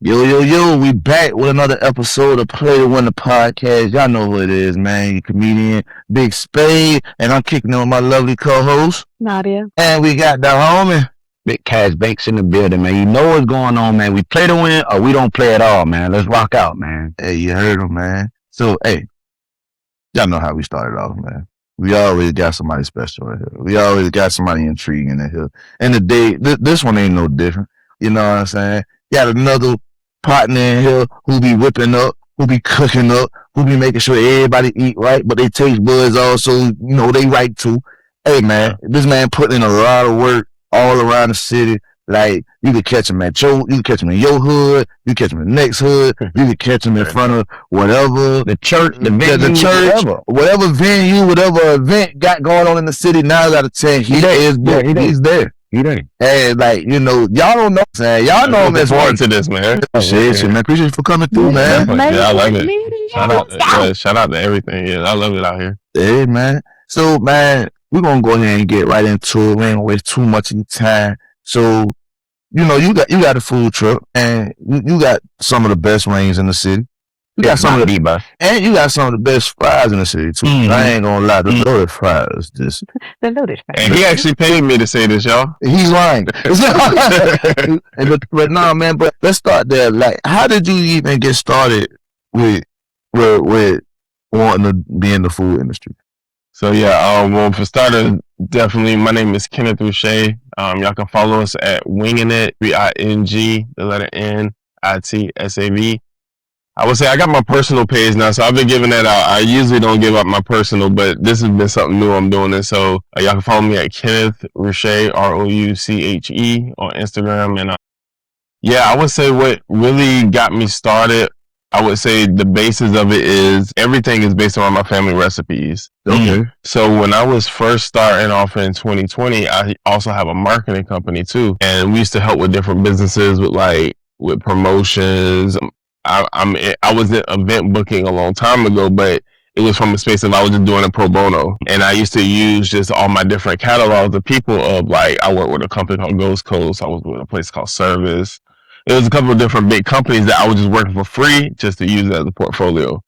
Yo, we back with another episode of Play2Win the podcast. Y'all know who it is, man. Your comedian, Big Spade, and I'm kicking in with my lovely co-host, Nadia. and we got the homie. Big Cash Banks in the building, man. You know what's going on, man. We play to win or we don't play at all, man. Let's rock out, man. Hey, you heard him, man. So, hey, y'all know how we started off, man. We always got somebody special in here. We always got somebody intriguing in here. And today, this one ain't no different. You know what I'm saying? Got another partner in here who be whipping up, who be cooking up, who be making sure everybody eat right, but they taste buds also, they right too. Hey, man, this man putting in a lot of work all around the city. Like, you could catch him you could catch him in your hood, you could catch him in the next hood, you could catch him in front of whatever, The church, the venue, the church, whatever venue, whatever event got going on in the city. 9 out of 10, he's there. He there. And y'all don't know, man. Y'all know him as forward to this, man. Shit, man. Appreciate you for coming through, man. Yeah, I love it. Shout out to everything. Yeah, I love it out here. Hey, man. So, man, we're gonna go ahead and get right into it. We ain't gonna waste too much of your time. So, you got a food truck, and you got some of the best wings in the city. You got some of the bus. And you got some of the best fries in the city too. I ain't gonna lie, the loaded fries, The loaded fries. And he actually paid me to say this, y'all. He's lying. but nah, man. But let's start there. Like, how did you even get started with wanting to be in the food industry? So yeah, well, for starters, definitely, my name is Kenneth Rouche. Y'all can follow us at wingit, WING, the letter N, ITSAV. I would say I got my personal page now, so I've been giving that out. I usually don't give up my personal, but this has been something new I'm doing. And so y'all can follow me at Kenneth Rouche, ROUCHE on Instagram. And I would say what really got me started, I would say the basis of it is everything is based on my family recipes. Okay. So when I was first starting off in 2020, I also have a marketing company too. And we used to help with different businesses with promotions. I was in event booking a long time ago, but it was from a space of I was just doing it pro bono. And I used to use just all my different catalogs of people of I worked with a company called Ghost Coast. I was with a place called Service. It was a couple of different big companies that I was just working for free just to use as a portfolio.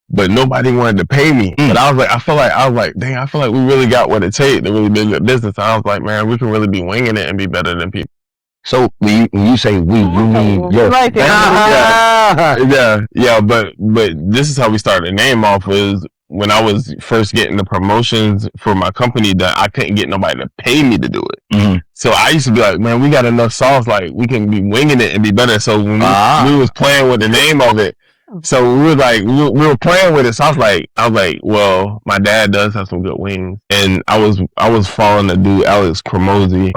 But nobody wanted to pay me. But I feel like we really got what it takes to really build a business. I was like, man, we can really be winging it and be better than people. So when you say we, you mean your Right there. Yeah, but this is how we started the name off is when I was first getting the promotions for my company that I couldn't get nobody to pay me to do it. Mm-hmm. So I used to be like, man, we got enough sauce, like we can be winging it and be better. So when we was playing with the name of it, so we were playing with it. So I was like, well, my dad does have some good wings, and I was following the dude Alex Cremosi.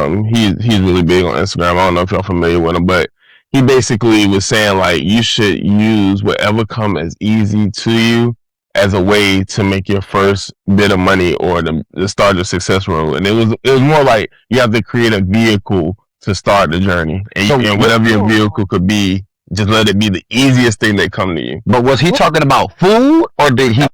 He's really big on Instagram. I don't know if y'all familiar with him, but he basically was saying like you should use whatever come as easy to you as a way to make your first bit of money or to start your success road. And it was more like you have to create a vehicle to start the journey, and whatever your vehicle could be. Just let it be the easiest thing that come to you. But was he talking about food or did he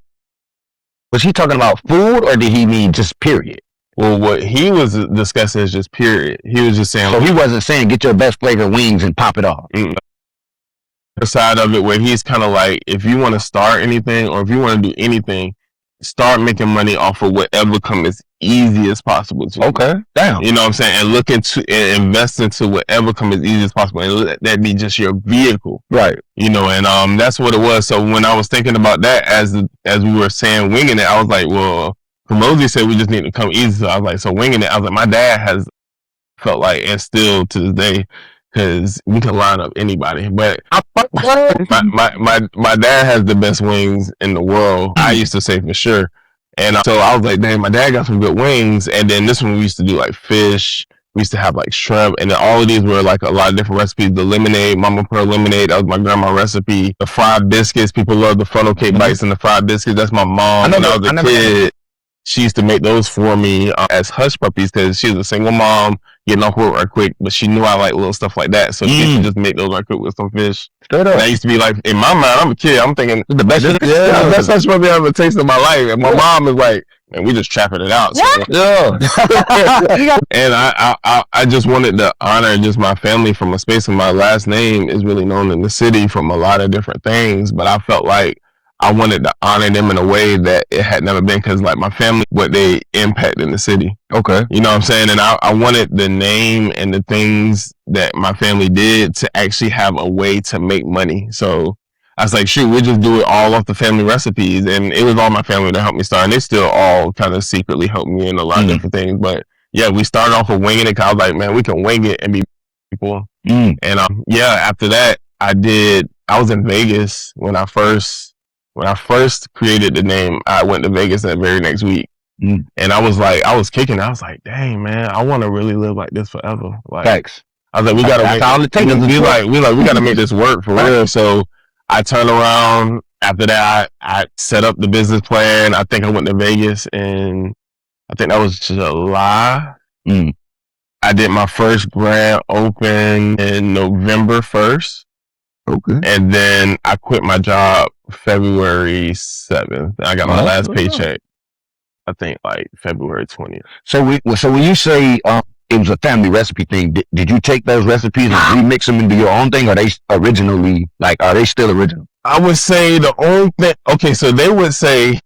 mean just period? Well, what he was discussing is just period. He was just saying. So he wasn't saying get your best flavor wings and pop it off. The side of it where he's kind of like, if you want to start anything or if you want to do anything, start making money off of whatever come as easy as possible to you. Okay, damn. You know what I'm saying? And look into and invest into whatever come as easy as possible, and let that be just your vehicle, right? And that's what it was. So when I was thinking about that, as we were saying winging it, I was like, well, Promosi said we just need to come easy. So I was like, so winging it. I was like, my dad has felt like, and still to this day, because we can line up anybody. But my dad has the best wings in the world. I used to say for sure. And so I was like, dang, my dad got some good wings. And then this one we used to do like fish. We used to have like shrimp. And then all of these were like a lot of different recipes. The lemonade, Mama Pearl lemonade, that was my grandma's recipe. The fried biscuits, people love the funnel cake bites and the fried biscuits. That's my mom. When I was a kid, she used to make those for me as hush puppies because she was a single mom, getting off work right quick, but she knew I like little stuff like that. So she used to just make those right quick with some fish. And I used to be like, in my mind, I'm a kid, I'm thinking, the best hush puppy I ever tasted in my life. And my mom is like, and we just trapping it out. What? Yeah. And I just wanted to honor just my family from a space of my last name is really known in the city from a lot of different things, but I felt like I wanted to honor them in a way that it had never been, because like my family, what they impact in the city. Okay. You know what I'm saying? And I wanted the name and the things that my family did to actually have a way to make money. So I was like, shoot, we just do it all off the family recipes. And it was all my family that helped me start. And they still all kind of secretly helped me in a lot of different things. But yeah, we started off with winging it, because I was like, man, we can wing it and be people. And yeah, after that, I was in Vegas when I first created the name. I went to Vegas that very next week. And I was kicking. I was like, dang, man, I want to really live like this forever. Like, Facts. I was like, we got to make this work for real. So I turned around after that. I set up the business plan. I think I went to Vegas and I think that was July. I did my first grand open in November 1st. Okay. And then I quit my job February 7th. I got my last paycheck, I think like February 20th. So when you say it was a family recipe thing, did you take those recipes and remix them into your own thing? Or are they still original? I would say the only thing, okay, so they would say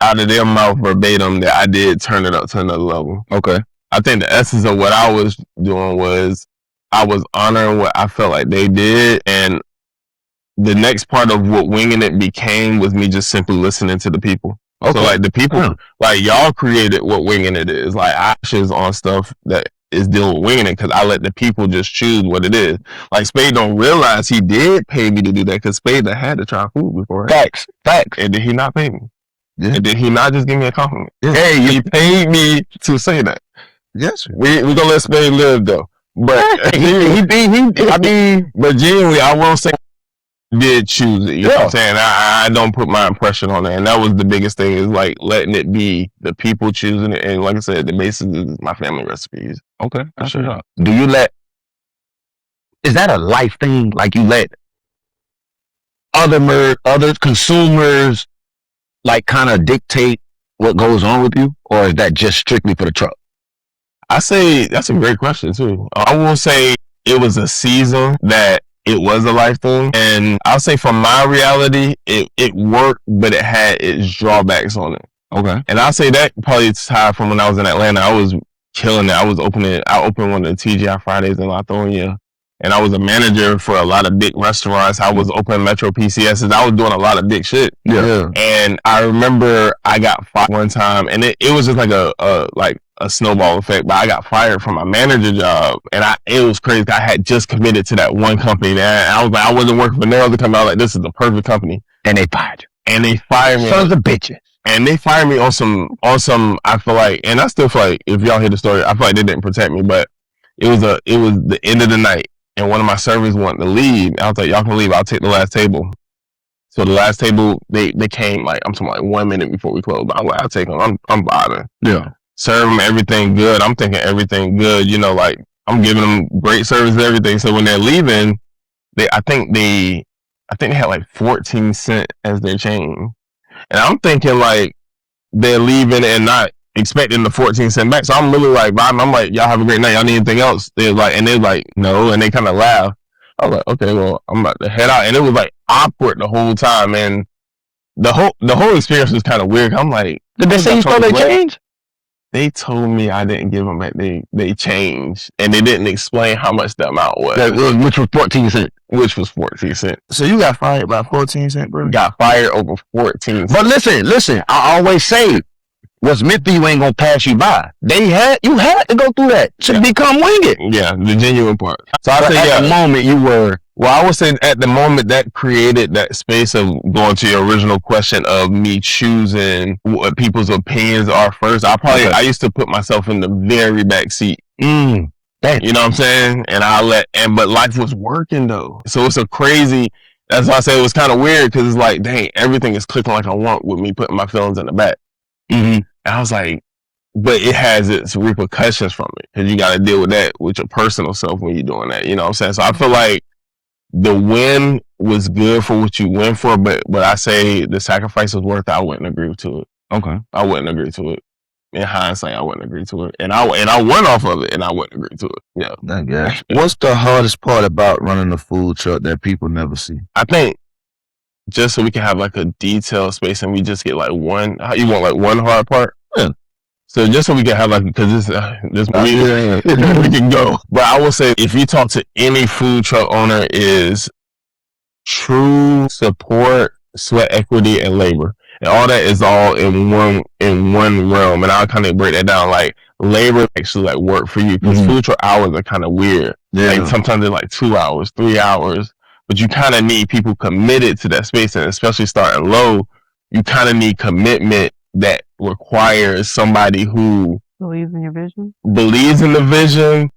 out of their mouth verbatim that I did turn it up to another level. Okay. I think the essence of what I was doing was I was honoring what I felt like they did, and the next part of what winging it became was me just simply listening to the people. Okay. So like the people, like y'all created what winging it is. Like options on stuff that is dealing with winging it, because I let the people just choose what it is. Like Spade don't realize he did pay me to do that, because Spade had to try food before. Right? Facts. And did he not pay me? Yeah. And did he not just give me a compliment? Yeah. Hey, he paid me to say that. Yes. We gonna let Spade live though. But but genuinely, I will say did choose it. You know what I'm saying? I don't put my impression on it. And that was the biggest thing, is like letting it be the people choosing it. And like I said, the basis is my family recipes. Okay. That's sure. Is that a life thing? Like you let other consumers like kind of dictate what goes on with you? Or is that just strictly for the truck? I say that's a great question too. I will say it was a season that it was a life thing, and I'll say from my reality, it worked, but it had its drawbacks on it. Okay. And I'll say that probably tied from when I was in Atlanta. I was killing it. I opened one of the TGI Fridays in Lithonia, and I was a manager for a lot of big restaurants. I was opening Metro PCSs. I was doing a lot of big shit. Yeah. And I remember I got fired one time, and it was just like a snowball effect, but I got fired from my manager job, and it was crazy. I had just committed to that one company, and I was like, I wasn't working for no other company. I was like, this is the perfect company. And they fired you. And they fired me. Sons of bitches. And they fired me on some, I feel like, and I still feel like, if y'all hear the story, I feel like they didn't protect me, but it was the end of the night, and one of my servers wanted to leave. I was like, y'all can leave, I'll take the last table. So the last table, they came like, I'm talking like 1 minute before we closed. I'm like, I'll take them, I'm bothering. Yeah. Serve them everything good. I'm thinking everything good, you know, like I'm giving them great service and everything. So when they're leaving, I think they had like 14 cents as their change. And I'm thinking like they're leaving and not expecting the 14 cents back. So I'm really like vibing. I'm like, y'all have a great night. Y'all need anything else? They're like, no. And they kind of laugh. I was like, okay, well, I'm about to head out. And it was like awkward the whole time. And the whole experience was kind of weird. I'm like, did they say you stole their change? They told me I didn't give them back. They changed, and they didn't explain how much the amount was. Which was 14 cents. Which was 14 cents. So you got fired by 14 cents, bro? Got fired over 14 cents. But listen. I always say, what's meant for you ain't gonna pass you by. You had to go through that to become winged. Yeah, the genuine part. So I say at the moment you were. Well, I would say at the moment that created that space of going to your original question of me choosing what people's opinions are first. I used to put myself in the very back seat. You know what I'm saying? And but life was working though. So it's that's why I say it was kind of weird, because it's like, dang, everything is clicking like I want with me putting my feelings in the back. And I was like, but it has its repercussions from it, because you got to deal with that with your personal self when you're doing that. You know what I'm saying? So I feel like the win was good for what you win for, but I say the sacrifice was worth it. I wouldn't agree to it. Okay. I wouldn't agree to it. In hindsight, I wouldn't agree to it, and I went off of it, and I wouldn't agree to it. Yeah. I guess. What's the hardest part about running a food truck that people never see? I think just so we can have like a detailed space, and we just get like one. You want like one hard part? Yeah. So just so we can have like, because we can go. But I will say, if you talk to any food truck owner, is true support, sweat equity, and labor. And all that is all in one realm. And I'll kind of break that down. Like labor actually like work for you, because food truck hours are kind of weird. Yeah. Like sometimes they're like 2 hours, 3 hours, but you kind of need people committed to that space. And especially starting low, you kind of need commitment that requires somebody who believes in your vision, believes in the vision,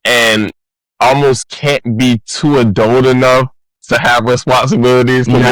and almost can't be too adult enough to have responsibilities, but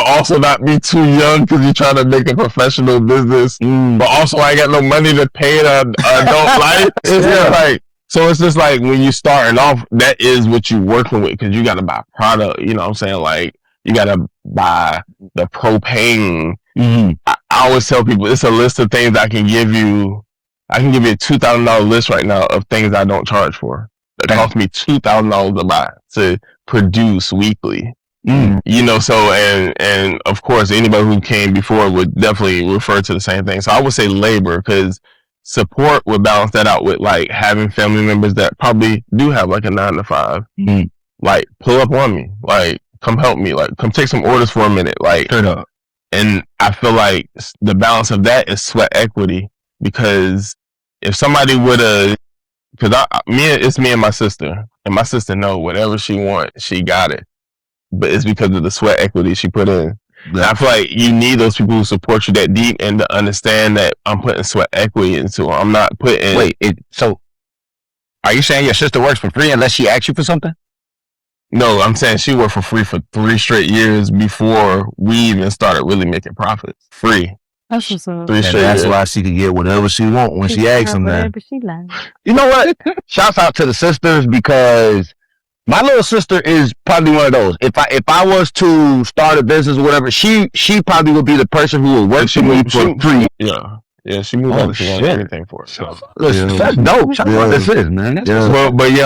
also not be too young because you're trying to make a professional business. But also, I got no money to pay the adult life. It's just like, so it's just like when you starting off, that is what you're working with, because you got to buy product. You know what I'm saying? Like you got to buy the propane. I always tell people it's a list of things I can give you. I can give you a $2,000 list right now of things I don't charge for. That cost me $2,000 to buy, to produce weekly. You know, so and of course anybody who came before would definitely refer to the same thing. So I would say labor, because support would balance that out with like having family members that probably do have like a 9 to 5. Like pull up on me, like come help me, like come take some orders for a minute, like Turn up. And I feel like the balance of that is sweat equity, because if somebody would have, because it's me and my sister, and my sister know whatever she wants, she got it. But it's because of the sweat equity she put in. I feel like you need those people who support you that deep and to understand that I'm putting sweat equity into them. I'm not putting. Wait, so are you saying your sister works for free unless she asks you for something? No, I'm saying she worked for free for 3 straight years before we even started really making profits. Free. That's what's up. That's why she can get whatever she want when she asks them that. You know what? Shouts out to the sisters, because my little sister is probably one of those. If I was to start a business or whatever, she probably would be the person who would work for me for free. Yeah, she moved on to everything for us. So. Listen, that's dope. Shout out what this is, man.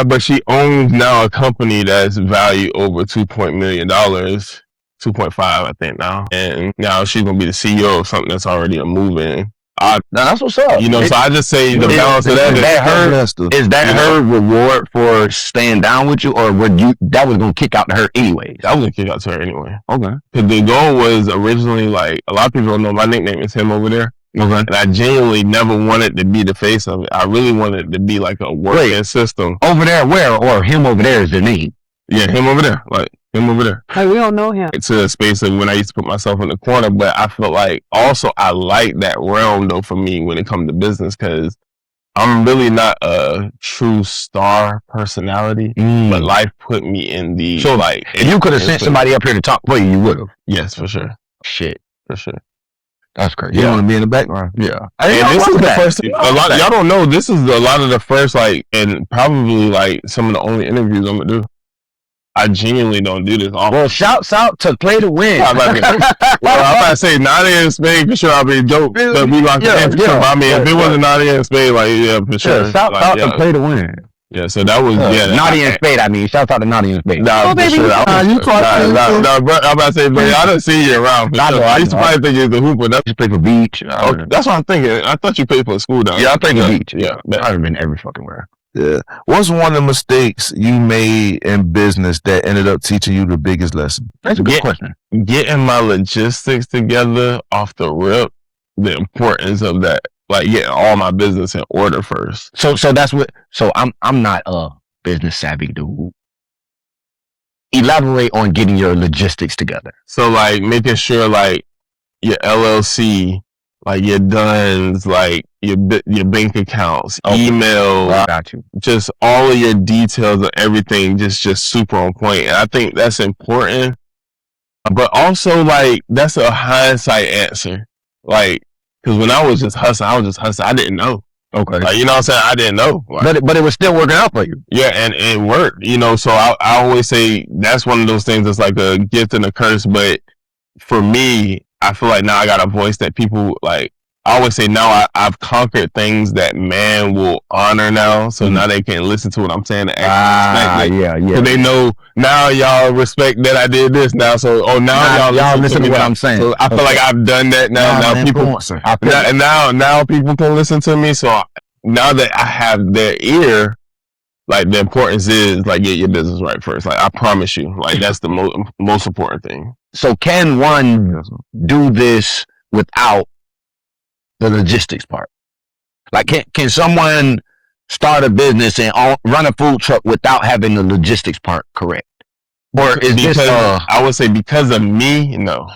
But she owns now a company that's valued over $2 million, 2.5, I think now. And now she's gonna be the CEO of something that's already a moving. Now that's what's up. You know, so I just say the balance of that is that her reward for staying down with you, or that was gonna kick out to her anyways? That was gonna kick out to her anyway. Okay. Because the goal was originally, like, a lot of people don't know my nickname is Him Over There. Okay. And I genuinely never wanted to be the face of it. I really wanted it to be like a working system. Over there, where? Or Him Over There is the name? Yeah, Him Over There. Like, Him Over There. Like, we don't know him. It's a space of when I used to put myself in the corner, but I feel like also I like that realm though for me when it comes to business, because I'm really not a true star personality, but life put me in the. So like, if you could have sent somebody up here to talk for you, you would have. Yes, for sure. Shit. For sure. That's crazy. You want to be in the background. Yeah. And this is the first. Y'all don't know. This is a lot of the first, like, and probably like some of the only interviews I'm gonna do. I genuinely don't do this often. Well, shouts out to Play2Win. I'm about to say Nadia and Spade for sure. I'll be dope. But we locked in for sure. I mean, if it wasn't Nadia and Spade, like, yeah, for sure. Shouts out to Play2Win. Yeah, so that was Nadia and Spade. I mean, shouts out to Nadia and Spade. Nah, for sure. Bro, I'm about to say, but I done see you around. I used to probably think you're the hooper. You play for Beach. That's what I'm thinking. I thought you played for a school down. Yeah, I played for Beach. Yeah, I've been every fucking where. Yeah. What's one of the mistakes you made in business that ended up teaching you the biggest lesson? That's a good question. Getting my logistics together off the rip, the importance of that, like getting all my business in order first. So that's what. So I'm not a business savvy dude. Elaborate on getting your logistics together. So like making sure like your LLC, like your DUNS, like your bank accounts, email, got you. Just all of your details of everything, just super on point. And I think that's important. But also, like, that's a hindsight answer. Like, because when I was just hustling, I didn't know. Okay. Like, you know what I'm saying? I didn't know. Like, but it was still working out for you. Yeah, and it worked. You know, so I always say that's one of those things that's like a gift and a curse. But for me, I feel like now I got a voice that people like. I always say now I've conquered things that man will honor now. So now they can listen to what I'm saying and actually respect it. Yeah. So they know now y'all respect that I did this now. So now y'all listen to what I'm saying. So I feel like I've done that now. Now people now people can listen to me. So now that I have their ear, like the importance is like get your business right first. Like I promise you, like that's the most important thing. So can one do this without the logistics part? Like can someone start a business and run a food truck without having the logistics part correct? Or is this I would say because of me, no.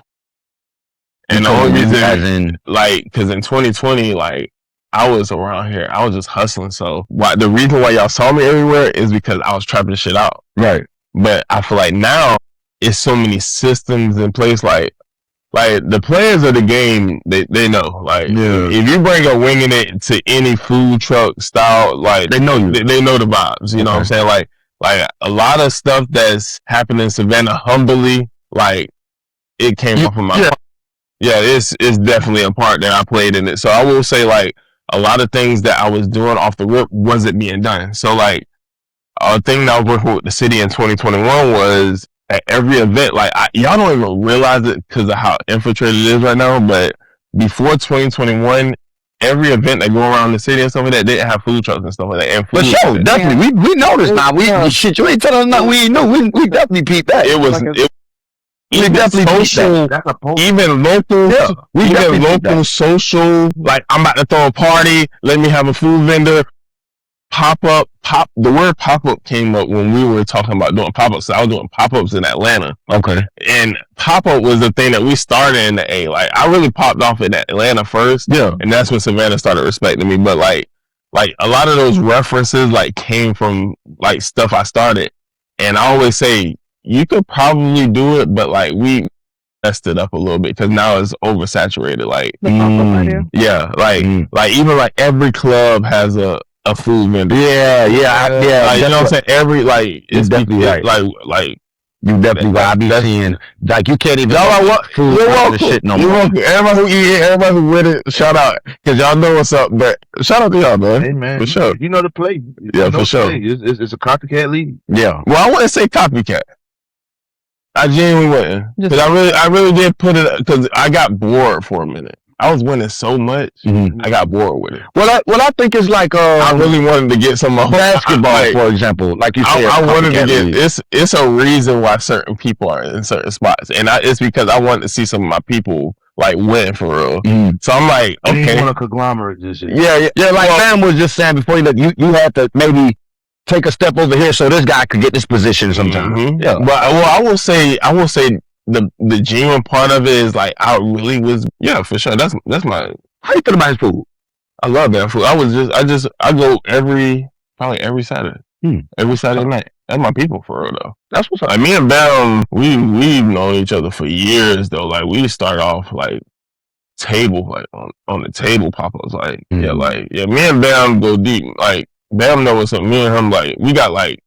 And the only reason, like, because in 2020, like, I was around here, I was just hustling. So the reason why y'all saw me everywhere is because I was trapping the shit out. Right. But I feel like now it's so many systems in place, like the players of the game, they know. Like if you bring a winging it to any food truck style, like they know you. They know the vibes. You know what I'm saying? Like a lot of stuff that's happening in Savannah humbly, like it came off of my heart. Yeah, it's definitely a part that I played in it. So I will say like a lot of things that I was doing off the rip wasn't being done. So like a thing that I was working with the city in 2021 was at every event, like y'all don't even realize it because of how infiltrated it is right now, but before 2021, every event that go around the city and stuff like that didn't have food trucks and stuff like that. And for sure, definitely, we noticed now. Shit, you ain't telling us nothing we ain't know. We definitely peeped that. It was even definitely social, even local, even local social. Like I'm about to throw a party, let me have a food vendor. The word pop-up came up when we were talking about doing pop-ups. So I was doing pop-ups in Atlanta. Okay. And pop-up was the thing that we started in the A. Like I really popped off in Atlanta first. Yeah. And that's when Savannah started respecting me. But like a lot of those references like came from like stuff I started. And I always say you could probably do it, but like we messed it up a little bit because now it's oversaturated. Like yeah, like even like every club has a food vendor. Yeah. Like, you know what I'm saying? Every like it's definitely right. Like you definitely right. I be seeing like you can't even. Y'all like what? You're welcome. Shit no You're more. welcome. Everybody who eat it, everybody who with it, shout out because y'all know what's up. But shout out to y'all, man. Hey man, for sure. You know the play. Yeah, for sure. It's a copycat league. Yeah. Well, I wouldn't say copycat. I genuinely wouldn't because I really did put it because I got bored for a minute. I was winning so much, I got bored with it. Well, I think it's like I really wanted to get some basketball, for example. Like you said, I wanted to get it's a reason why certain people are in certain spots, and it's because I wanted to see some of my people like win for real. So I'm like, okay, you want a conglomerate just shit. Yeah. Like Sam was just saying before, you had to maybe take a step over here so this guy could get this position sometime. Yeah, but I will say. The genuine part of it is like I really was for sure. That's my. How you feel about his food? I love that food. I go probably every Saturday. Every Saturday night. That's my people for real though. That's what's up. Like me and Bam, we've known each other for years though. Like we started off like table, like on the table pop-ups. Like me and Bam go deep. Like Bam know what's up. Me and him like we got like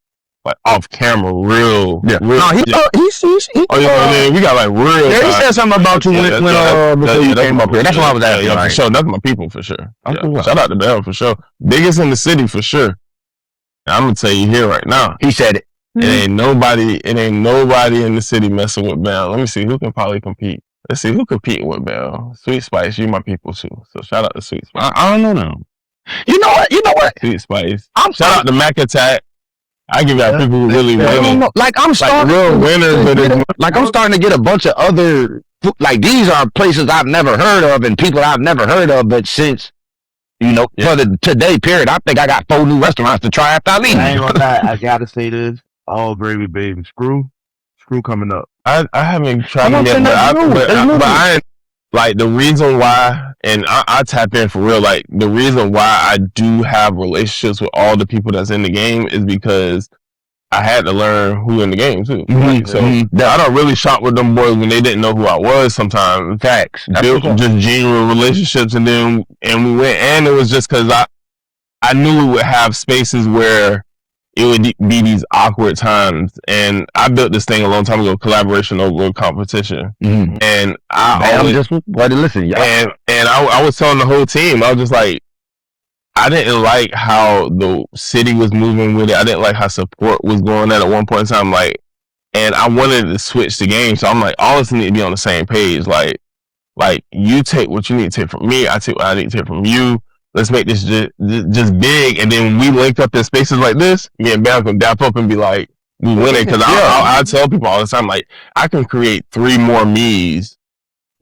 off camera, real. No, he we got like real. Yeah, he said something about you before you came up here. That's what I was asking. Yeah, for sure. That's my people for sure. Shout out to Bell for sure. Biggest in the city for sure. I'm gonna tell you here right now. He said it. It ain't nobody in the city messing with Bell. Let me see who can probably compete. Let's see who competing with Bell. Sweet Spice, you my people too. So shout out to Sweet Spice. I don't know now. You know what? Sweet Spice. Shout out to Mac Attack. I give out people who really win. Like I'm starting real winners. Like I'm starting to get a bunch of other like these are places I've never heard of and people I've never heard of, but since for the today period, I think I got 4 new restaurants to try after I leave. I ain't gonna lie, I gotta say this. All gravy, baby. Screw coming up. I haven't tried it yet, but I ain't. Like the reason why, and I tap in for real, like the reason why I do have relationships with all the people that's in the game is because I had to learn who in the game too. So I don't really shop with them boys when they didn't know who I was sometimes. Facts. Built just genuine relationships we went, and it was just because I knew we would have spaces where it would be these awkward times. And I built this thing a long time ago, collaboration over competition. Mm-hmm. And I just wanted to listen. Yeah. And I was telling the whole team, I was just like, I didn't like how the city was moving with it. I didn't like how support was going at one point in time. Like, and I wanted to switch the game. So I'm like, all of us need to be on the same page. Like you take what you need to take from me. I take what I need to take from you. Let's make this just big. And then when we link up in spaces like this, me and Bam can dap up and be like, we winning. Cause I tell people all the time, like, I can create 3 more me's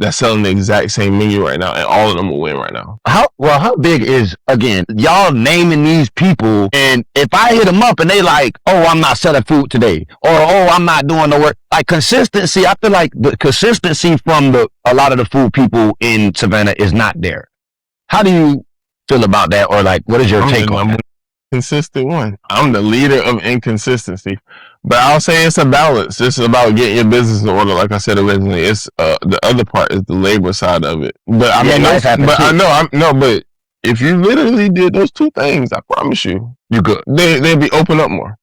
that's selling the exact same menu right now, and all of them will win right now. How big is, again, y'all naming these people, and if I hit them up and they like, oh, I'm not selling food today, or oh, I'm not doing the work, like consistency, I feel like the consistency from a lot of the food people in Savannah is not there. How do you feel about that, or like, what is your take on that? Consistent one. I'm the leader of inconsistency. But I'll say it's a balance. This is about getting your business in order. Like I said originally, it's the other part is the labor side of it. But I mean, but if you literally did those 2 things, I promise you, you good. They'd be open up more.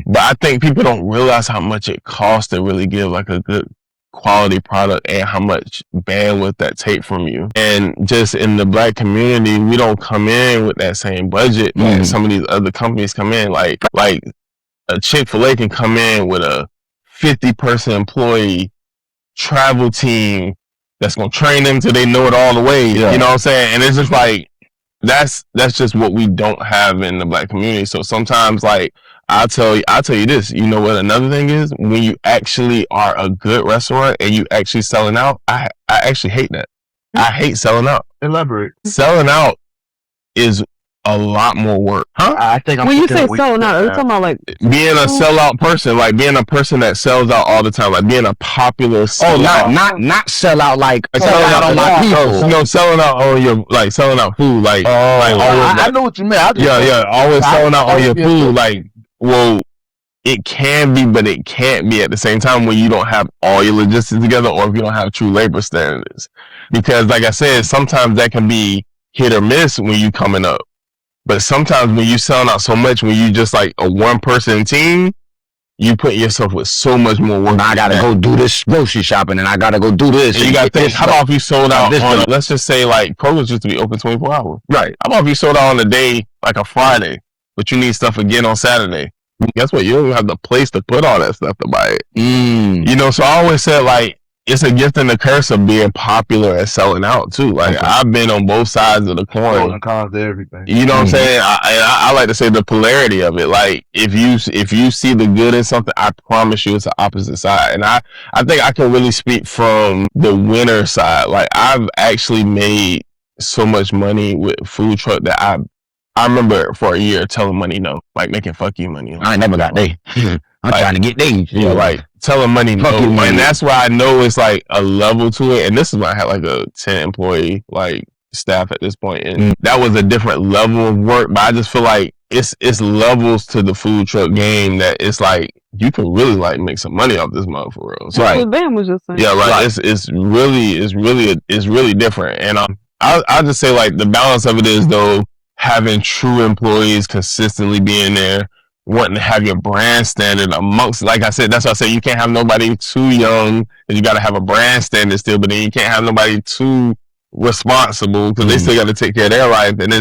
But I think people don't realize how much it costs to really give like a good quality product and how much bandwidth that take from you. And just in the Black community, we don't come in with that same budget that some of these other companies come in. Like a Chick-fil-A can come in with a 50-person employee travel team that's going to train them till they know it all the way. Yeah. You know what I'm saying? And it's just like, that's just what we don't have in the Black community. So sometimes, like, I'll tell you this, you know what another thing is? When you actually are a good restaurant and you actually selling out, I actually hate that. I hate selling out. Elaborate. Selling out is a lot more work. Huh? I think when you say selling out, are you talking about like being a sellout person, like being a person that sells out all the time, like being a popular sellout. Not sell out like sell out on my people. No, selling out on your, like selling out food, like always, I know what you mean. Always selling out on your food, like. Well, it can be, but it can't be at the same time when you don't have all your logistics together, or if you don't have true labor standards. Because like I said, sometimes that can be hit or miss when you coming up. But sometimes when you selling out so much, when you just like a 1-person team, you put yourself with so much more work. I gotta go do this grocery shopping, and I gotta go do this. And you gotta think, how about if you sold out on, let's just say like Kroger's used to be open 24 hours. Right. How about if you sold out on a day, like a Friday, but you need stuff again on Saturday? Guess what? You don't even have the place to put all that stuff to buy it. You know, so I always said, like, it's a gift and a curse of being popular and selling out too. Like, I've been on both sides of the coin. And cons to everything. You know what I'm saying? I like to say the polarity of it. Like, if you see the good in something, I promise you it's the opposite side. And I think I can really speak from the winner side. Like, I've actually made so much money with food truck that I remember for a year telling money no, like making fuck you money. I ain't never got they. I'm like, trying to get these. Yeah, like telling money no. And that's why I know it's like a level to it. And this is when I had like a 10 employee like staff at this point. And that was a different level of work. But I just feel like it's levels to the food truck game that it's like you can really like make some money off this mother for real. So, right. What Ben was just saying. Yeah, right. It's really different. And I'll just say like the balance of it is though, having true employees consistently being there, wanting to have your brand standard amongst, like I said, that's why I say you can't have nobody too young, and you got to have a brand standard still, but then you can't have nobody too responsible because they still got to take care of their life, and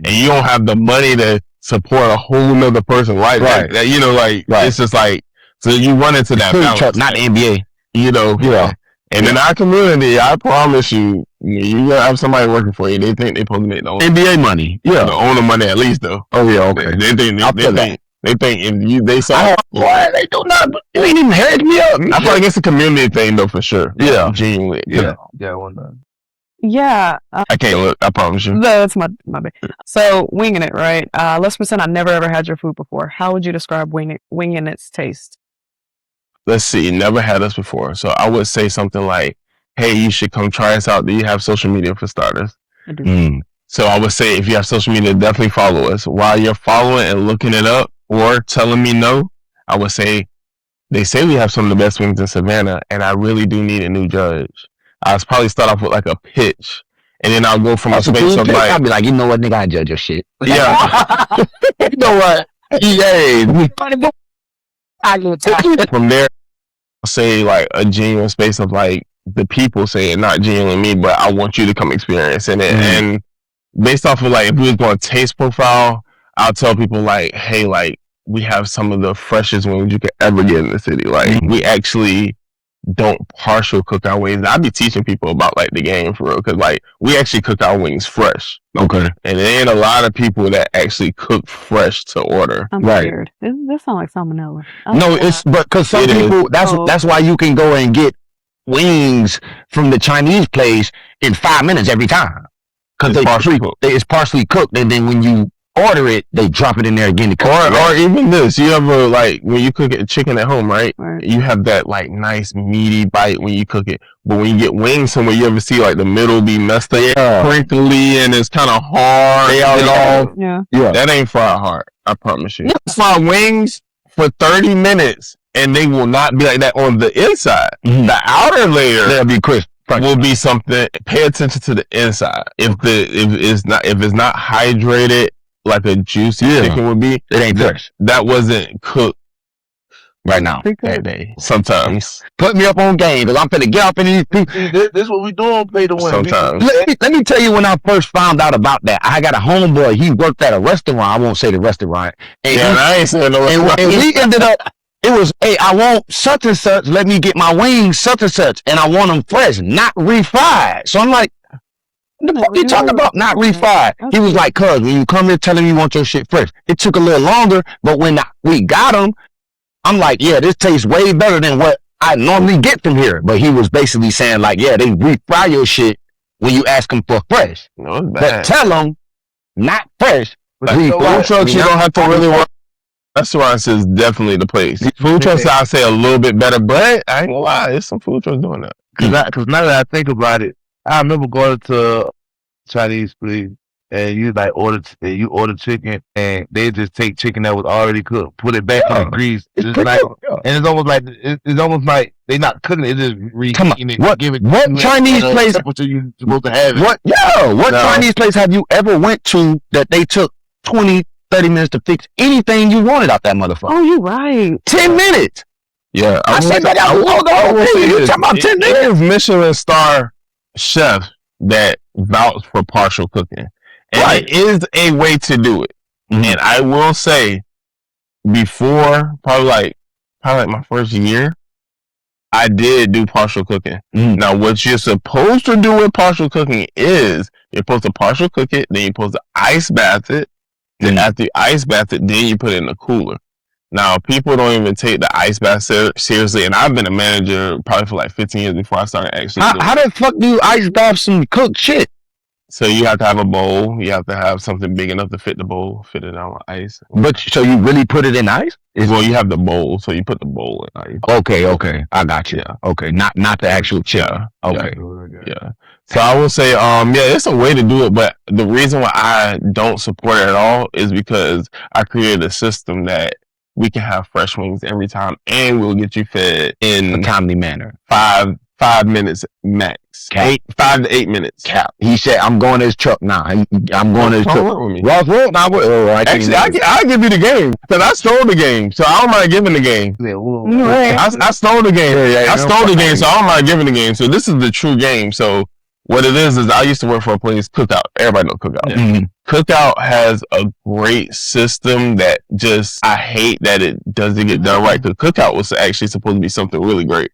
you don't have the money to support a whole nother person like that. You know, like it's just like, so you run into that balance. Not the NBA. You know, and in our community, I promise you, you have somebody working for you. They think they're supposed to make the NBA money. Yeah, the owner money at least though. Oh yeah, okay. They think if they saw. Boy, they do not. You ain't even heard me up. I feel like it's a community thing though for sure. Yeah, genuinely. One time. Yeah. I can't look. I promise you. That's my bad. So winging it, right? Let's pretend I never ever had your food before. How would you describe winging its taste? Let's see. Never had us before, so I would say something like, hey, you should come try us out. Do you have social media for starters? I do. So I would say if you have social media, definitely follow us. While you're following and looking it up or telling me no, I would say, they say we have some of the best wings in Savannah, and I really do need a new judge. I'll probably start off with like a pitch, and then I'll go from a space of like, I'll be like, you know what, nigga, I judge your shit. Yeah. You know what? EA. From there, I'll say like a genuine space of like the people saying, not genuinely me, but I want you to come experience it. And based off of like, if we was going taste profile, I'll tell people like, hey, like we have some of the freshest wings you could ever get in the city. Like we actually don't partial cook our wings. I'll be teaching people about like the game for real, because like we actually cook our wings fresh. Okay. And there ain't a lot of people that actually cook fresh to order. I'm scared. This sounds like salmonella. No, it's but because some people that's why you can go and get wings from the Chinese place in 5 minutes every time, because it's partially cooked, and then when you order it, they drop it in there again to cook. Or even this, you ever like when you cook chicken at home, right? You have that like nice meaty bite when you cook it, but when you get wings somewhere, you ever see like the middle be messed up, crinkly, and it's kind of hard. That ain't fried hard. I promise you. Fry wings for 30 minutes, and they will not be like that on the inside. The outer layer, they'll be crisp. Will be something. Pay attention to the inside. If it's not hydrated like a juicy chicken would be, it ain't fresh. That wasn't cooked right now. That day. Sometimes. Put me up on game, because I'm finna get up in these people. This is what we doing, play to win. Sometimes. Let me tell you, when I first found out about that, I got a homeboy. He worked at a restaurant. I won't say the restaurant. And I ain't saying no restaurant. And we ended up, it was, hey, I want such and such. Let me get my wings such and such. And I want them fresh, not refried. So I'm like, what the fuck you talking about? Not refried. He was like, cuz, when you come here telling me you want your shit fresh. It took a little longer, but when we got them, I'm like, yeah, this tastes way better than what I normally get from here. But he was basically saying like, yeah, they refry your shit when you ask them for fresh. No, it's bad. But tell them, not fresh. Like, food trucks, you don't have to really work. Restaurants is definitely the place. Food trucks, I'll say a little bit better, but I ain't gonna lie, there's some food trucks doing that. Because now that I think about it, I remember going to Chinese place, and you like order chicken, and they just take chicken that was already cooked, put it back in the grease, and it's almost like they not cooking it, just reheating it. What Chinese place? Temperature you supposed to have it. What Chinese place have you ever went to that they took 20, 30 minutes to fix anything you wanted out that motherfucker? Oh, you right. 10 minutes. Yeah, I said that out loud. You talking about 10 minutes? There's Michelin star chefs that vouch for partial cooking, and it is a way to do it. And I will say, before probably like my first year, I did do partial cooking. Now, what you're supposed to do with partial cooking is you're supposed to partial cook it, then you're supposed to ice bath it. Then after you ice bath it, then you put it in the cooler. Now, people don't even take the ice bath seriously, and I've been a manager probably for like 15 years before I started actually doing How the fuck do you ice bath some cooked shit? So you have to have a bowl. You have to have something big enough to fit the bowl, fit it on ice. But so you really put it in ice? Well, you have the bowl, so you put the bowl in ice. Okay, I got you. Yeah. Okay, not the actual chip. Okay. Yeah. So I will say, it's a way to do it, but the reason why I don't support it at all is because I created a system that we can have fresh wings every time, and we'll get you fed in a timely manner. 5 minutes max. 5 to 8 minutes. Cap. He said, "I'm going to his truck now. I'm going to his truck." With me. Ross, actually, I'll give you the game because I stole the game, so I don't mind giving the game. I stole the game. I stole the game, so I don't mind giving the game. So this is the true game. So what it is I used to work for a place, Cookout. Everybody know Cookout. Cookout has a great system that I hate that it doesn't get done right, because Cookout was actually supposed to be something really great,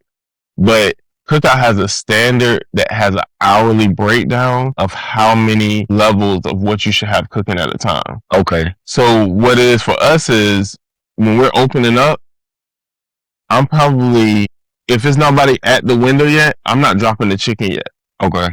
but Cookout has a standard that has an hourly breakdown of how many levels of what you should have cooking at a time. Okay. So what it is for us is when we're opening up, I'm probably, if it's nobody at the window yet, I'm not dropping the chicken yet. Okay.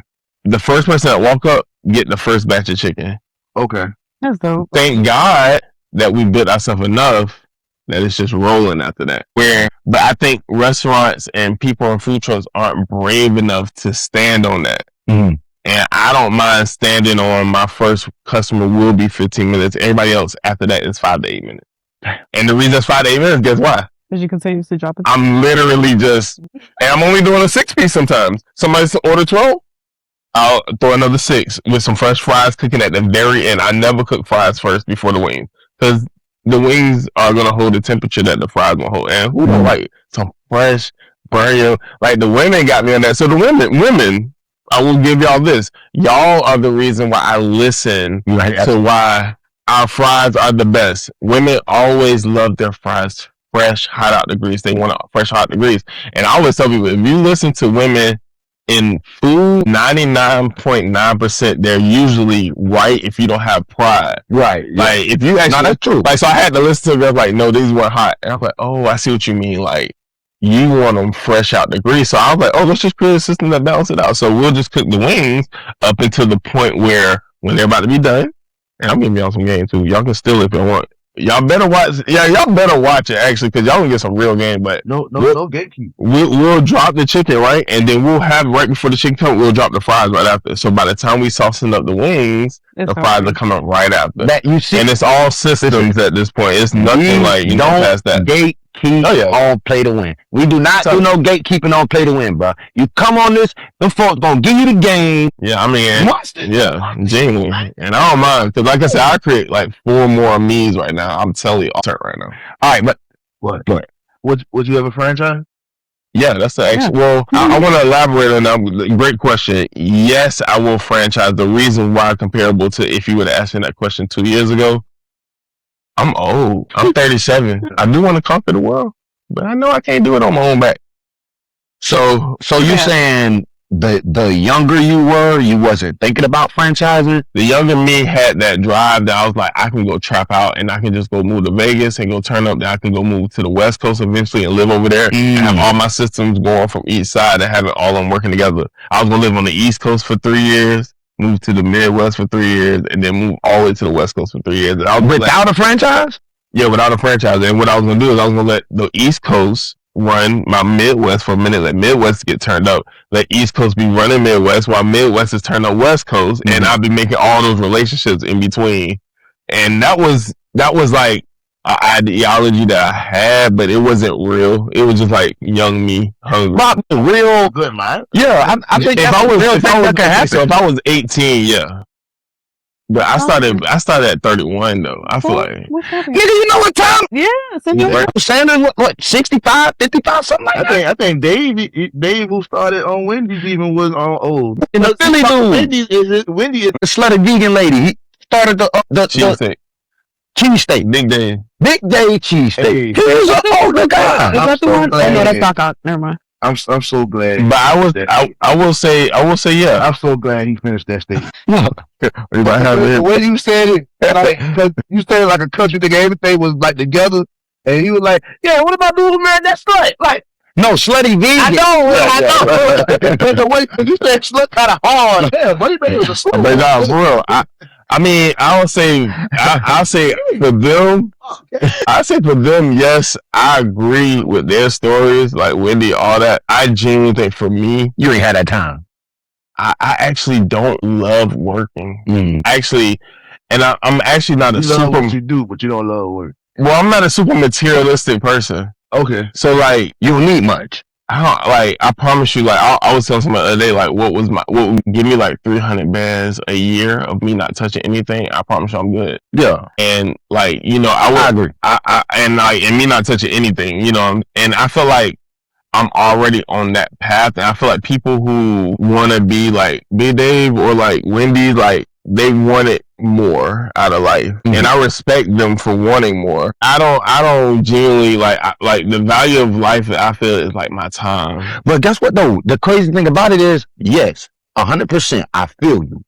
The first person that walk up, get the first batch of chicken. Okay. That's dope. Thank God that we built ourselves enough that it's just rolling after that. But I think restaurants and people in food trucks aren't brave enough to stand on that. And I don't mind standing on my first customer will be 15 minutes. Everybody else after that is 5 to 8 minutes. And the reason it's 5 to 8 minutes, guess why? Because you continuously drop it. I'm literally and I'm only doing a 6-piece sometimes. Somebody order 12, I'll throw another 6 with some fresh fries cooking at the very end. I never cook fries first before the wing, because the wings are gonna hold the temperature that the fries will hold. And who don't like some fresh burn? Like the women got me on that. So the women, I will give y'all this. Y'all are the reason why I listen to why our fries are the best. Women always love their fries fresh, hot out the grease. They want fresh, hot out the grease. And I always tell people, if you listen to women in food, 99.9%, they're usually right if you don't have pride. Right. Like, if you actually... No, that's true. Like, so I had to listen to them, like, no, these weren't hot. And I'm like, oh, I see what you mean. Like, you want them fresh out the grease. So I was like, oh, let's just create a system that balances it out. So we'll just cook the wings up until the point where when they're about to be done, and I'm giving y'all some game too. Y'all can steal it if you want. Y'all better watch. Yeah, y'all better watch it actually, because y'all can get some real game. But no gatekeep. We'll drop the chicken right, and then we'll have right before the chicken comes. We'll drop the fries right after. So by the time we saucing up the wings, the fries will come up right after. That you see, and it's all systems at this point. It's nothing like you don't past that. Gatekeep on Play2Win. We do not do no gatekeeping on Play2Win, bro. You come on this, the folks gonna give you the game. Yeah, I mean, yeah, genuinely, and I don't mind because, like I said, I create like 4 more memes right now. I'm telling you, I'll right now. All right, but what? Go ahead. Would you have a franchise? Yeah, that's the actual. Well, I want to elaborate on that. Great question. Yes, I will franchise. The reason why, comparable to if you would have asked me that question 2 years ago, I'm old. I'm 37. I do want to conquer the world, but I know I can't do it on my own back. So you saying the younger you were, you wasn't thinking about franchising? The younger me had that drive that I was like, I can go trap out and I can just go move to Vegas and go turn up. Then I can go move to the West Coast eventually and live over there and have all my systems going from each side and have it all on working together. I was gonna live on the East Coast for 3 years, move to the Midwest for 3 years, and then move all the way to the West Coast for 3 years. I was without a franchise? Yeah, without a franchise. And what I was gonna do is I was gonna let the East Coast run my Midwest for a minute, let Midwest get turned up, let East Coast be running Midwest while Midwest is turned up West Coast, and I'll be making all those relationships in between. And that was like an ideology that I had, but it wasn't real. It was just like young me hungry. But real Good man. Yeah, I think that's a real thing that can happen. So if I was 18, yeah. But I started at 31 though. I feel like nigga, you know what time? Yeah, Sanders, what 65, 55, something like that. I think Dave who started on Wendy's even was on old. And the Philly dude, Wendy is the slutty vegan lady, he started the cheesesteak. Big Day cheesesteak. Hey. He was an older guy. Is that the one? Oh, no, that's Doc. Never mind. I'm so glad. But I will say yeah. I'm so glad he finished that statement. The way you said it, like, cause you said it like a country nigga, everything was like together, and he was like, "Yeah, what about doing man? That's slut." Like, no, slutty vegan. I know. Cause the way you said slut kind of hard. Yeah, but he made it was a slut. But no, for real. I mean, I'll say for them. I say for them, yes, I agree with their stories, like Wendy, all that. I genuinely think for me, You ain't had that time. I actually don't love working. Actually, and I'm actually not a You love super. what you do, but you don't love work. Well, I'm not a super materialistic person. Okay. So like, You don't need much. I promise you, like, I was telling somebody the other day, like, what would give me like 300 bands a year of me not touching anything? I promise you I'm good. Yeah. And like, you know, I agree. And me not touching anything, you know, and I feel like I'm already on that path. And I feel like people who want to be like Big Dave or like Wendy, like, they wanted more out of life, and I respect them for wanting more. I don't genuinely like the value of life. I feel is like my time. But guess what though? The crazy thing about it is, yes, 100%, I feel you.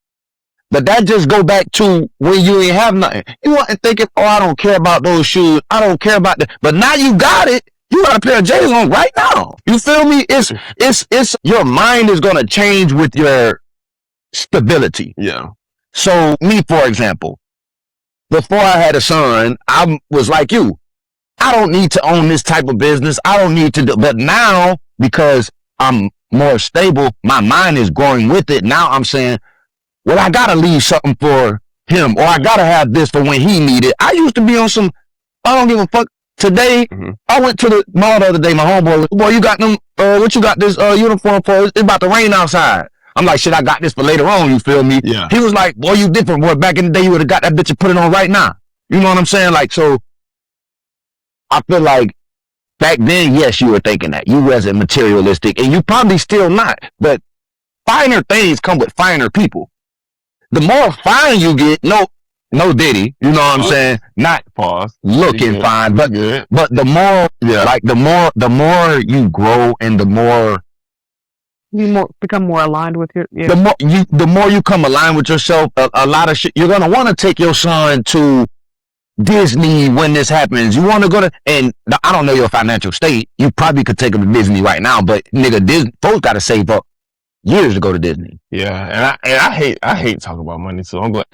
But that just go back to when you ain't have nothing. You want to thinking, oh, I don't care about those shoes. I don't care about that. But now you got it. You got a pair of J's on right now. You feel me? It's your mind is gonna change with your stability. Yeah. So me, for example, before I had a son, I was like you. I don't need to own this type of business. I don't need to do, but now because I'm more stable, my mind is growing with it. Now I'm saying, well, I gotta leave something for him, or I gotta have this for when he need it. I used to be on some, I don't give a fuck. Today, I went to the mall the other day, my homeboy, boy, you got them, what you got this uniform for? It's about to rain outside. I'm like, shit, I got this for later on, you feel me? Yeah. He was like, boy, you different, boy. Back in the day, you would have got that bitch and put it on right now. You know what I'm saying? Like, so I feel like back then, yes, you were thinking that. You wasn't materialistic, and you probably still not. But finer things come with finer people. The more fine you get, no Diddy, you know what I'm saying? Not Pause. looking fine, but good. the more, like the more you grow, and the more You become more aligned with your. Yeah. the more you come aligned with yourself. A lot of shit you're gonna want to take your son to Disney when this happens. You want to go to, and I don't know your financial state. You probably could take him to Disney right now, but nigga, Disney folks got to save up years to go to Disney. Yeah, and I hate talking about money, so I'm glad.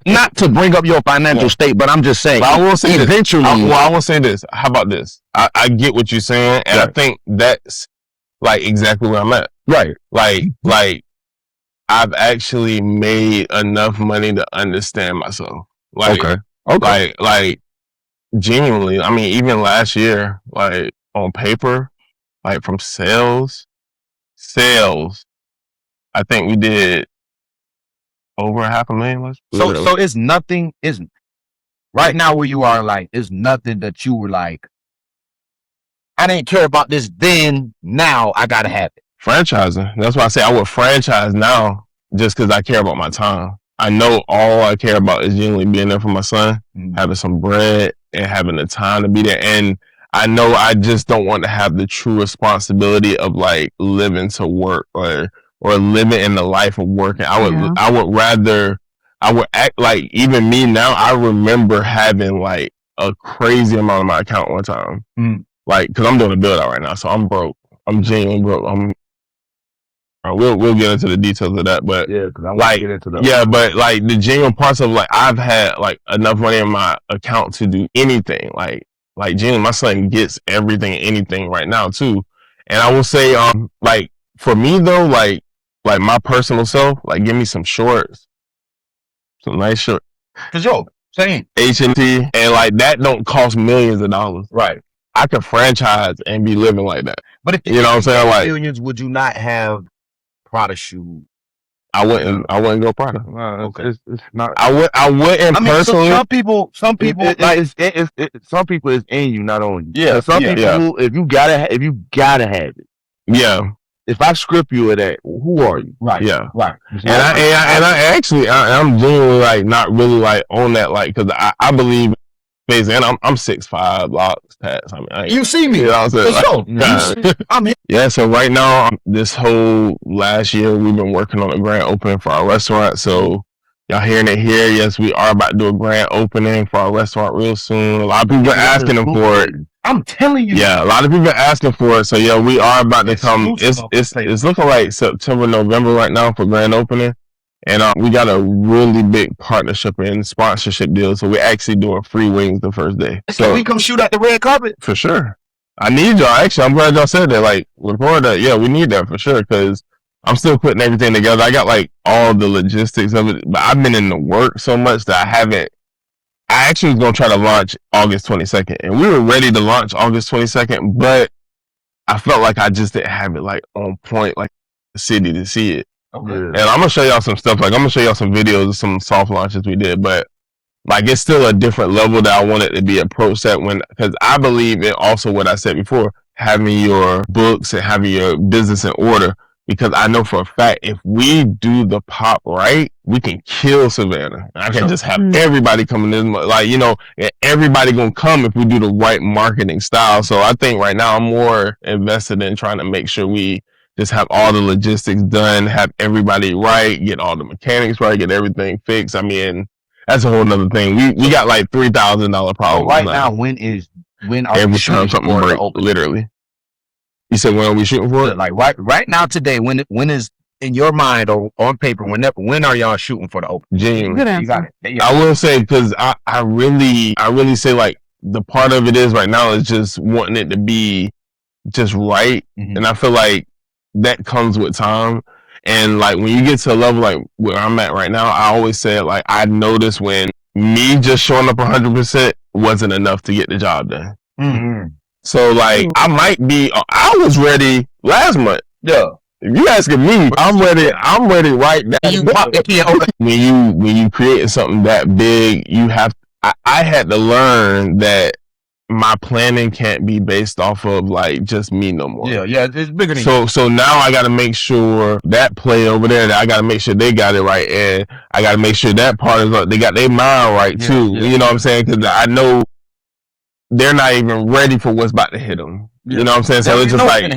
Not to bring up your financial state, but I'm just saying. But I will say eventually. I will say this. How about this? I get what you're saying, and I think that's like exactly where I'm at. Right. Like I've actually made enough money to understand myself. Like, okay. Like genuinely, I mean, even last year, like on paper, like from sales, I think we did over $500,000. So it's nothing, isn't right now where you are, like, it's nothing that you were like, I didn't care about this then, now I gotta have it. Franchising. That's why I say I would franchise now just because I care about my time. I know all I care about is genuinely being there for my son, having some bread, and having the time to be there. And I know I just don't want to have the true responsibility of like living to work or living in the life of working. I would act like, even me now, I remember having like a crazy amount on my account one time. Like, cause I'm doing a build out right now, so I'm broke. I'm genuinely broke. We'll get into the details of that, but yeah, cause I want to get into that. Yeah, but like the genuine parts of like I've had like enough money in my account to do anything. Like genuinely, my son gets everything, anything right now too. And I will say, like for me though, like my personal self, like give me some shorts, some nice shorts. Cause same H&T, and like that don't cost millions of dollars. Right. I could franchise and be living like that. But if you know what I'm saying, like millions, would you not have Prada shoes? I wouldn't go Prada. Okay. It's not. I wouldn't personally. Some people, some people is in you, not on you. Yeah. Some people, if you gotta have it. Yeah. If I script you at that, who are you? Right. Yeah. Right. And I actually, I'm genuinely like not really like on that, like, cause I believe, and I'm 6'5", locks, tats. I mean, you see me. You know what I'm saying? I'm here. Yeah, so right now, this whole last year, we've been working on a grand opening for our restaurant. So y'all hearing it here. Yes, we are about to do a grand opening for our restaurant real soon. A lot of people are asking them for it. I'm telling you. Yeah, a lot of people are asking for it. So yeah, we are about to come. It's looking like September, November right now for grand opening. And we got a really big partnership and sponsorship deal. So we're actually doing free wings the first day. So we come shoot at the red carpet? For sure. I need y'all. Actually, I'm glad y'all said that. Like, record that. Yeah, we need that for sure. Because I'm still putting everything together. I got like all the logistics of it. But I've been in the work so much that I actually was going to try to launch August 22nd. And we were ready to launch August 22nd. But I felt like I just didn't have it like on point, like the city to see it. Okay. And I'm gonna show y'all some stuff. Like I'm gonna show y'all some videos of some soft launches we did, but like it's still a different level that I want it to be approached at because I believe in also what I said before, having your books and having your business in order. Because I know for a fact, if we do the pop right, we can kill Savannah. I can just have everybody coming in, like, you know, everybody gonna come if we do the right marketing style. So I think right now I'm more invested in trying to make sure we just have all the logistics done, have everybody right, get all the mechanics right, get everything fixed. I mean, that's a whole nother thing. We got like $3,000 problems. Right now, when are every we time something breaks? Literally. You said when are we shooting for it? Like right now today, when is in your mind or on paper, when are y'all shooting for the open? Genuinely. You got it. I will say, because I really say like the part of it is right now is just wanting it to be just right. And I feel like that comes with time. And like when you get to a level like where I'm at right now, I always say like I noticed when me just showing up 100% wasn't enough to get the job done. So like I was ready last month. Yeah. If you asking me, I'm ready right now. When you create something that big, I had to learn that my planning can't be based off of like just me no more. Yeah, it's bigger than you. So now I got to make sure that play over there, that I got to make sure they got it right, and I got to make sure that part is they got their mind right too. You know what I'm saying? Because I know they're not even ready for what's about to hit them. You know what I'm saying? So it's just like,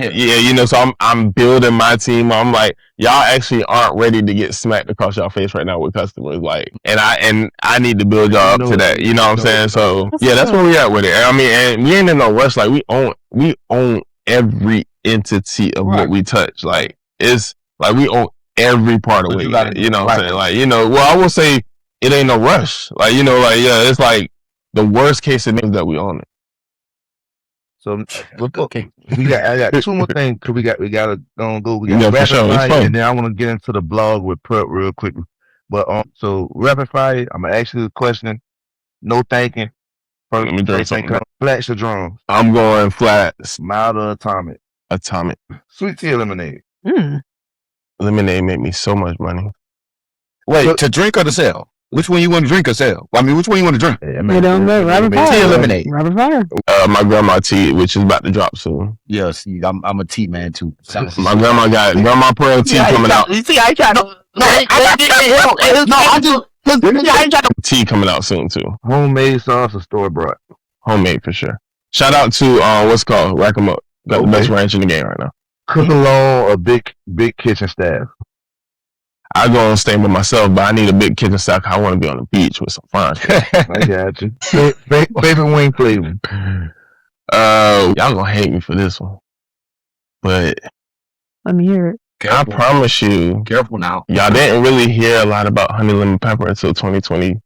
so I'm building my team. I'm like, y'all actually aren't ready to get smacked across y'all face right now with customers. Like, and I need to build y'all up to that. You know what I'm saying? So that's where we at with it. I mean, and we ain't in no rush. Like, we own every entity of what we touch. Like, it's like we own every part of it. You know what I'm saying? Like, I will say it ain't no rush. Like, it's like the worst case scenario that we own it. So okay, I got two more things because we gotta go. We got rapid fire, and then I want to get into the blog with Prep real quick. But so rapid fire, I'm gonna ask you a question. No thinking. First, let me drink something. Flats or drums? I'm going flats. Mild or atomic? Atomic. Sweet tea or lemonade? Lemonade made me so much money. Wait, to drink or to sell? Which one you want to drink or sell? I mean, which one you want to drink? You don't know. Rapid fire. Tea or lemonade? Rapid fire. My grandma tea, which is about to drop soon. Yeah, see, I'm a tea man too. My grandma got grandma pearl tea coming out. You see, I ain't trying to. I ain't trying to. Tea coming out soon too. Homemade sauce or store bought? Homemade for sure. Shout out to what's called Rack 'em Up. Got the best ranch in the game right now. Cook alone or big kitchen staff? I go and stay with myself, but I need a big kitchen staff. I want to be on the beach with some fun. I got you. Favorite wing flavor? Y'all gonna hate me for this one, but let me hear it. Careful. I promise you. Careful now. Y'all didn't really hear a lot about honey lemon pepper until 2020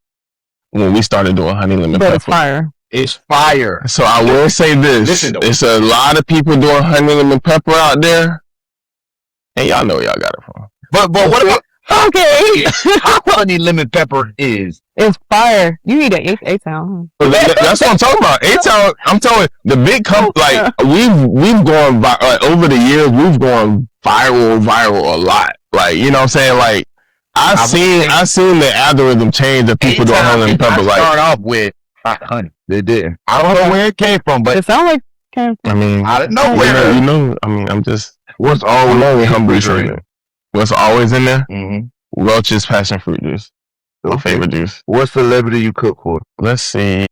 when we started doing honey lemon pepper. It's fire. It's fire. So I will say this: it's a lot of people doing honey lemon pepper out there, and y'all know where y'all got it from. But what about? Okay. How honey lemon pepper is? It's fire. You need an A-Town. That's what I'm talking about. A-Town. I'm telling you, the big company. Like we've gone over the years. We've gone viral a lot. Like you know what I'm saying. Like I've seen the algorithm change of people doing honey lemon pepper. Like start off with hot honey. They didn't. I don't know where it came from, but it sounds like it came from. I mean, I didn't know where. I mean, I'm just. What's always humble training? What's always in there? Mm-hmm. Welch's passion fruit juice. My favorite juice. What celebrity you cook for? Let's see.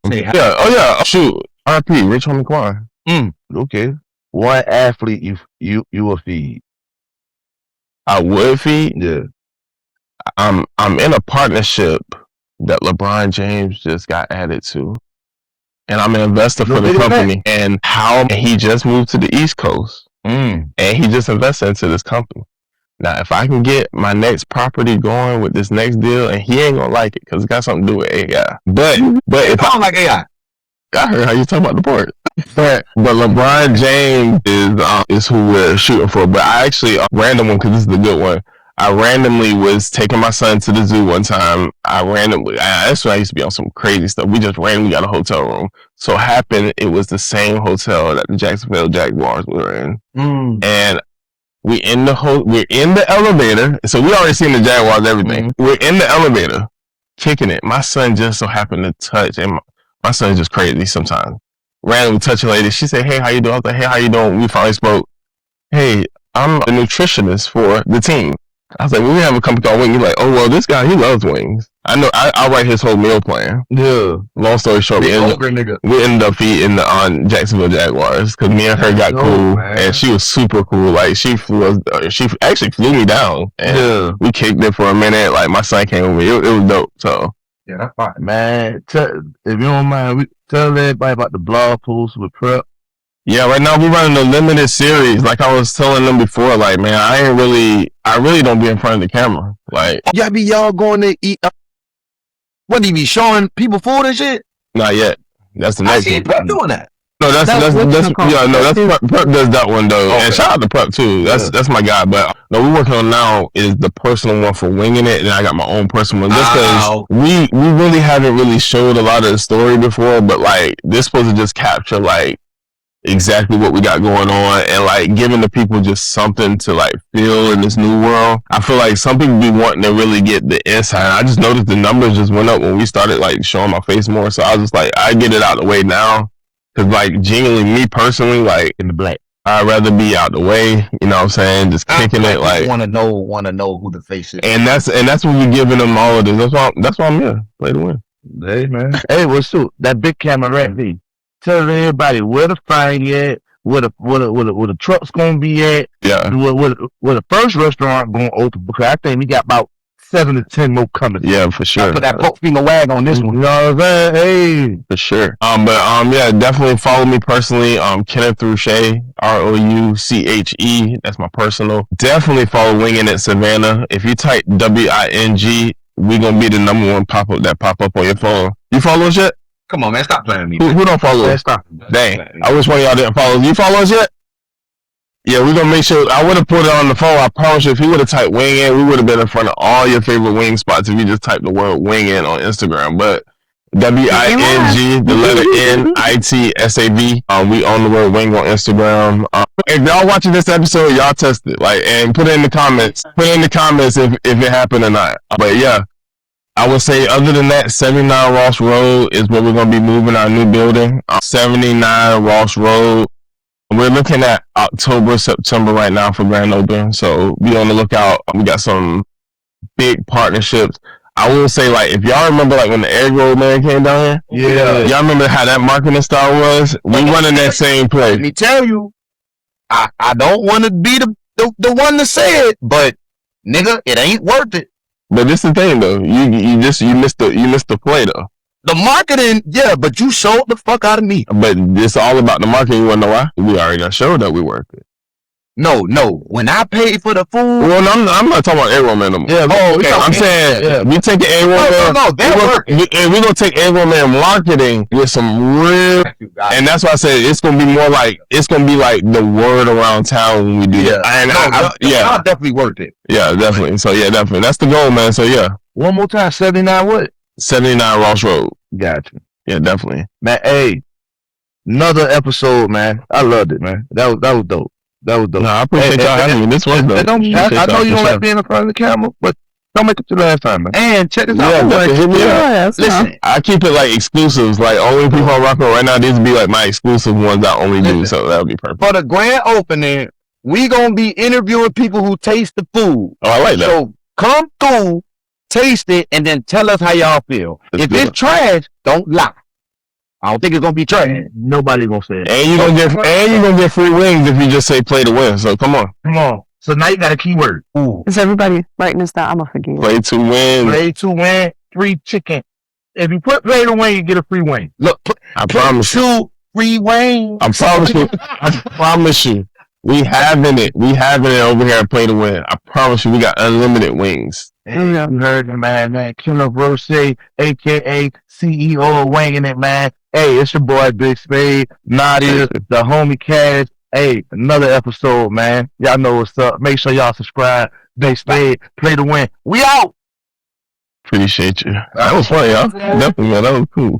Shoot. R.P. Rich Homie Quan. Okay. One athlete you will feed. I would feed? Yeah. I'm in a partnership that LeBron James just got added to. And I'm an investor for the company. And he just moved to the East Coast. And he just invested into this company. Now, if I can get my next property going with this next deal, and he ain't gonna like it because it got something to do with AI. But if I don't like AI, I heard how you talk about the port. But LeBron James is who we're shooting for. But I actually random one because this is the good one. I randomly was taking my son to the zoo one time. That's when I used to be on some crazy stuff. We just randomly got a hotel room. So happened it was the same hotel that the Jacksonville Jaguars were in, and we're in the elevator. So we already seen the Jaguars, everything. We're in the elevator, kicking it. My son just so happened to touch, and my son's just crazy sometimes. Randomly touch a lady. She said, "Hey, how you doing?" I was like, "Hey, how you doing?" We finally spoke. "Hey, I'm a nutritionist for the team." I was like, "We have a company called Wing." He's like, "Oh, well, this guy, he loves wings. I know. I'll write his whole meal plan." Yeah. Long story short, we ended up feeding the Jacksonville Jaguars because me and her got cool, and she was super cool. Like she actually flew me down, and we kicked it for a minute. Like my son came over. It was dope. So yeah, that's fine, man. If you don't mind, tell everybody about the blog post with Prep. Yeah, right now we're running a limited series. Like I was telling them before, like, man, I really don't be in front of the camera. Like, y'all going to eat? What, do you be showing people food and shit? Not yet. That's the next one. Prep doing that. No, that's Prep does that one though. Okay. And shout out to Prep too. That's my guy. But no, we're working on now is the personal one for winging it, and I got my own personal one. Just because we really haven't really showed a lot of the story before, but like this supposed to just capture like exactly what we got going on and like giving the people just something to like feel in this new world. I feel like some people be wanting to really get the insight. I just noticed the numbers just went up when we started like showing my face more. So I was just like, I get it out of the way now. Cause like genuinely, me personally, like in the black. I'd rather be out the way. You know what I'm saying? Just kicking it. Like want to know who the face is. and that's what we're giving them all of this. That's why I'm here. Play to win. Hey man. Hey, what's up? That big camera right there. Tell everybody where the fine at, where the truck's gonna be at, Yeah. where the first restaurant gonna open, because I think we got about 7 to 10 more coming. Yeah, for sure. Put that pork finger wag on this one. You know what I'm saying? Hey, For sure. Yeah, definitely follow me personally. Kenneth Rouche, ROUCHE. That's my personal. Definitely follow Winging It Savannah. If you type WING, we gonna be the number one pop up on your phone. You follow us yet? Come on, man. Stop playing with me. Who don't follow us? stop. Dang. I wish one of y'all didn't follow us. You follow us yet? Yeah, we're gonna make sure. I would have put it on the phone. I promise you, if you would have typed Wing In, we would have been in front of all your favorite wing spots if you just typed the word Wing In on Instagram. But WING, the letter NITSAV. We own the word wing on Instagram. If y'all watching this episode, y'all test it. And put it in the comments. Put it in the comments if it happened or not. But yeah, I would say other than that, 79 Ross Road is where we're gonna be moving our new building. 79 Ross Road. We're looking at October, September right now for grand opening. So be on the lookout. We got some big partnerships. I will say, if y'all remember, when the egg roll man came down here, y'all remember how that marketing style was? We running that same play. Let me tell you, I don't want to be the one to say it, but nigga, it ain't worth it. But this is the thing though, you missed the play though. The marketing, yeah, but you showed the fuck out of me. But it's all about the marketing. You wanna know why? We already done showed that we work it. No. When I paid for the food. Well, no, I'm not talking about egg roll man no more. Yeah, okay. I'm saying we take an egg roll man. No, that work. And we're gonna take egg roll man marketing with some real, and that's why I said it's gonna be more like the word around town when we do that. And y'all definitely worth it. Yeah, definitely. So yeah, definitely. That's the goal, man. So yeah. One more time, 79 what? 79 Ross Road. Gotcha. Yeah, definitely. Man, hey, another episode, man. I loved it, man. That was dope. That was dope. No, I appreciate y'all having me. This was dope. I know you don't like being in front of the camera, but don't make it to last time, man. And check this out. Hit me up. Yes, Listen, I keep it exclusives. Only people I'm rocking right now, these would be my exclusive ones I only do. So that would be perfect. for the grand opening, we gonna be interviewing people who taste the food. Oh, I like that. So come through, taste it, and then tell us how y'all feel. If it's trash, don't lie. I don't think it's gonna be trash. Nobody gonna say it. And you're gonna get free wings if you just say play to win. So come on. So now you got a keyword. Ooh. Is everybody writing this down? I'm gonna forget. Play to win. Play to win, free chicken. If you put play to win, you get a free wing. Look, I promise you. 2 free wings. I promise you. We having it. We having it over here at Play to Win. I promise you, we got unlimited wings. Hey, you heard the man, Kenneth Rouche, a.k.a. CEO of Winging It, man. Hey, it's your boy, Big Spade, Nadia, the homie Cash. Hey, another episode, man. Y'all know what's up. Make sure y'all subscribe. Big Spade, Play to Win. We out! Appreciate you. That was funny, y'all. Definitely, man. That was cool.